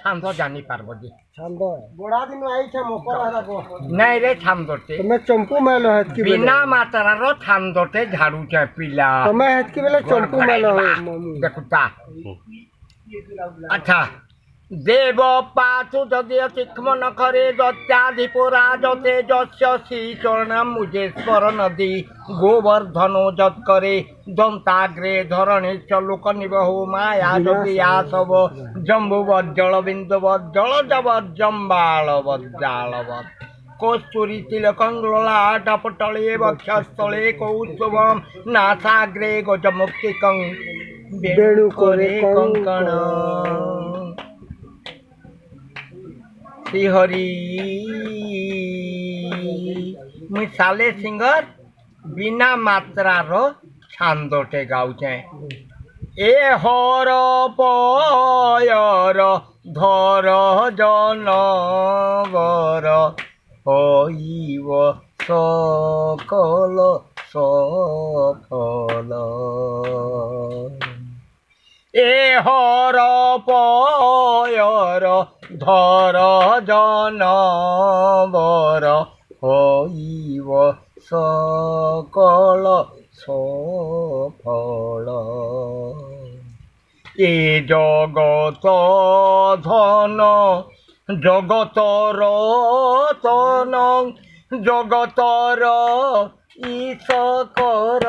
ছান্দ জানি পারব যে তুমি নাই রে ছান্দতে চম্পু মেল হেতকি বিনা মাত্রার ছান্দতে ঝাড়ুছে পিলা তুমি হেতকি বেলে চম্পু মেল দেখুতা আচ্ছা দেব পাচু যদি অতিক্রমণ করে দত্যাধিপুরা যতে যস্য শ্রী চরণাম মুজেশ্বর নদী গোবর্ধন যৎ করে দন্তাগ্রে ধরণী লোক নিবহু মায়া যদি আসব জম্বুবজ্জল বিন্দুবজ্জল জম্বালবজ্জালবৎ কস্তুরী তিলকংলাটপটলে বক্ষস্থলে কৌতুভম নাসাগ্রে গজমুক্তিকং বেণু করে কঙ্কণ শ্রীহরি মুই সালে সিঙ্গর বিনা মাত্রার ছান্দটে গাউছে এ হর পয়র ধর জনবর হইব সকল সফল এ হর পয়র ধর জনবর হইব সকল সফল এ জগত ধন জগতর তন জগতর ঈশকর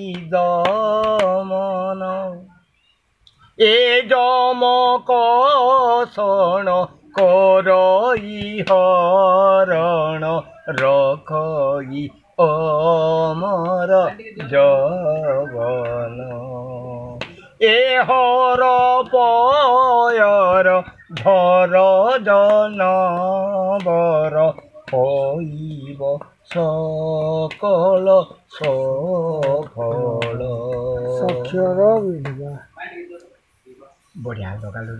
ইদমন এ যমক শণ করই হরণ রখই অমর জবন এ হর পয়র ধর জনবর হইব সকল সফল সক্ষর বঢ়িয়া লগালো।